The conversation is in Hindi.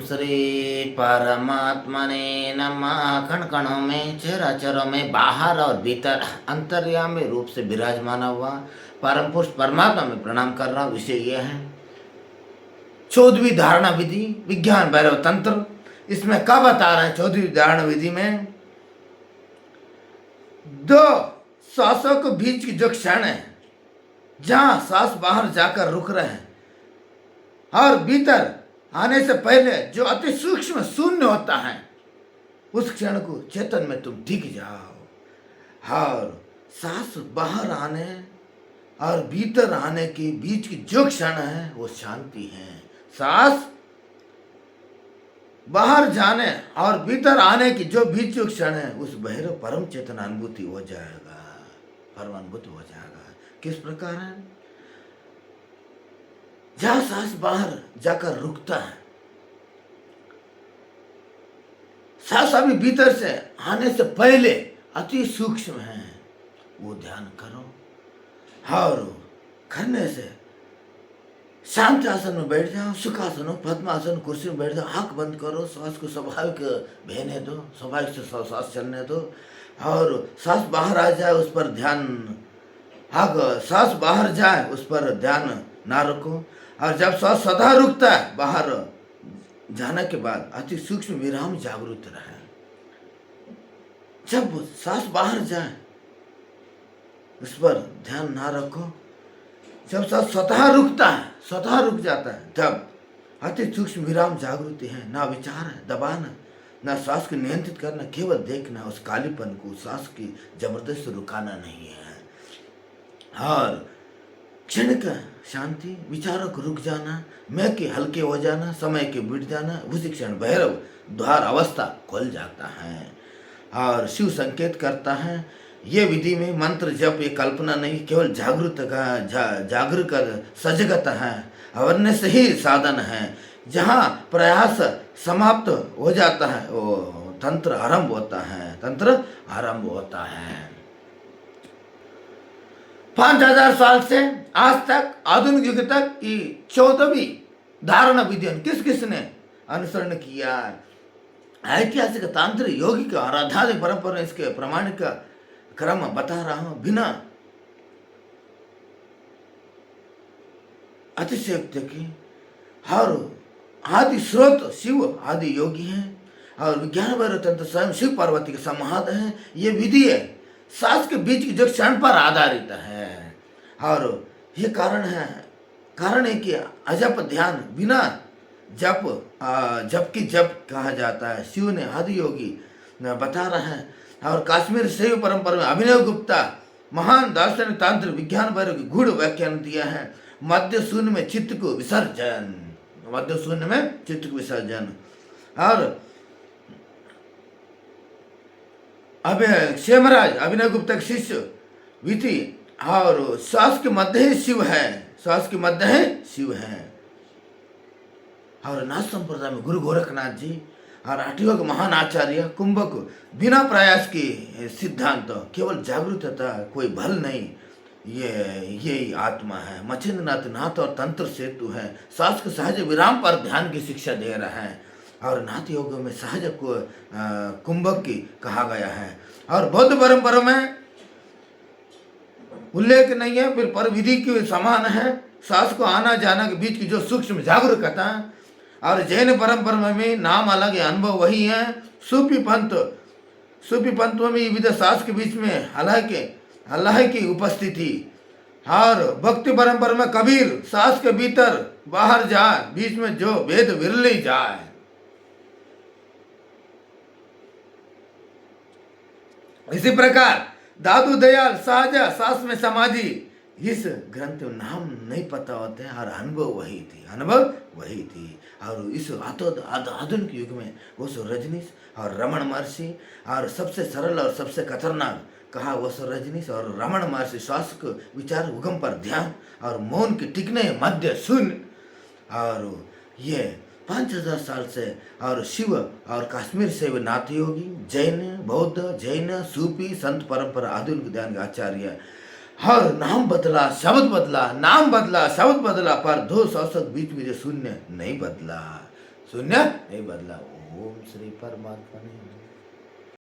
श्री परमात्मने नमः। कण कणों में, चराचरों में, बाहर और भीतर अंतर्यामी रूप से विराजमान हुआ परम पुरुष परमात्मा में प्रणाम कर रहा हूँ। विषय यह है 14वीं धारणा विधि, विज्ञान भैरव तंत्र। इसमें क्या बता रहे हैं? 14वीं धारणा विधि में दो सांसों के बीच की जो क्षण है, जहां सांस बाहर जाकर रुक रहे हैं और भीतर आने से पहले जो अति सूक्ष्म शून्य होता है, उस क्षण को चेतन में तुम टिक जाओ। और सांस बाहर आने और भीतर आने के बीच की जो क्षण है वो शांति है। सांस बाहर जाने और भीतर आने की जो बीच जो क्षण है, उस भैरव परम चेतन अनुभूति हो जाएगा, परम अनुभूति हो जाएगा। किस प्रकार है? जहां सांस बाहर जाकर रुकता है, सांस अभी भीतर से आने से पहले अति सूक्ष्म है, वो ध्यान करो। और करने से शांत आसन में बैठ जाओ, सुखासन हो, पद्मासन, कुर्सी में बैठ जाओ, आंख बंद करो, श्वास को स्वाभाविक बहने दो, स्वाभाविक से श्वास चलने दो। और सांस बाहर आ जाए उस पर ध्यान, सांस बाहर जाए उस पर ध्यान ना रखो। और जब सांस सदा रुकता है बाहर जाने के बाद, अति सूक्ष्म विराम जागृत रहे। जब सांस बाहर जाए उस पर ध्यान ना रखो। जब सांस स्वतः रुकता है, स्वतः रुक जाता है, तब अति सूक्ष्म विराम जागृति है। ना विचार है, दबाना, ना श्वास को नियंत्रित करना, केवल देखना उस कालीपन को, सांस की जबरदस्त रुकाना नहीं है। और क्षण का शांति, विचारों को रुक जाना, मैं के हल्के हो जाना, समय के बीत जाना, उसी क्षण भैरव द्वार अवस्था खुल जाता है। और शिव संकेत करता है। ये विधि में मंत्र जप ये कल्पना नहीं, केवल जागृत का जागृत सजगत है, अवर्ण से ही साधन है। जहाँ प्रयास समाप्त हो जाता है वो तंत्र आरंभ होता है, तंत्र आरंभ होता है। 5000 साल से आज तक, आधुनिक युग तक, ये 14वीं धारणा विधि किस किसने अनुसरण किया? ऐतिहासिक, तांत्रिक, यौगिक और आध्यात्मिक परंपरा इसके प्रमाणिक क्रम बता रहा हूं, बिना अतिशयोक्ति की। और आदि स्रोत शिव आदि योगी हैं, और विज्ञान भैरव तंत्र स्वयं शिव पार्वती के संवाद है। ये विधि है सांस के बीच की जो क्षण पर आधारित है। और ये कारण है कि अजप ध्यान, बिना जप, जप की जप कहा जाता है। शिव ने आदि योगी बता रहे हैं। और कश्मीर शैव परंपरा में अभिनव गुप्ता महान दार्शनिक, तांत्रिक, विज्ञान भैरव की गूढ़ व्याख्यान दिया है। मध्य शून्य में चित्त को विसर्जन, मध्य शून्य में चित्त को विसर्जन। और अब क्षेमराज अभिनव गुप्ता के शिष्य विधि, और श्वास के मध्य ही शिव है, श्वास के मध्य है शिव है। और नाथ संप्रदाय में गुरु गोरखनाथ जी और आठवें महान आचार्य कुंभक बिना प्रयास के सिद्धांत, केवल जागृतता, कोई बल नहीं, ये आत्मा है। मच्छिंद्रनाथ नाथ और तंत्र सेतु है। सांस के सहज विराम पर ध्यान की शिक्षा दे रहा है। और नाथ योग में सहज को कुंभक की कहा गया है। और बौद्ध परंपरा में उल्लेख नहीं है, फिर पर विधि के समान है। सांस को आना जाना के बीच की जो सूक्ष्म जागरूकता। और जैन परंपरा में नाम अलग है, अनुभव वही है। सूफी पंथों में विविध सांस के बीच में अल्लाह की उपस्थिति। और भक्ति परंपरा में कबीर सांस के भीतर बाहर जाए, बीच में जो भेद विरले जाए। इसी प्रकार दादू दयाल सहजा सांस में समाधि, इस ग्रंथ में नाम नहीं पता होते हैं, और अनुभव वही थी। और इस आधुनिक युग में वो सो रजनीश और रमण महर्षि, और सबसे सरल और सबसे खतरनाक कहा वो सो रजनीश और रमण महर्षि, श्वास को विचार उगम पर ध्यान और मौन के टिकने मध्य शून्य। और ये 5000 साल से, और शिव और कश्मीर से नाथ योगी, जैन, बौद्ध, जैन, सूफी संत परंपरा, आधुनिक ध्यान के आचार्य। हर नाम बदला, शब्द बदला, नाम बदला, शब्द बदला, पर दो शासक बीच में जो शून्य नहीं बदला। शून्य नहीं बदला। ओम श्री परमात्मा ने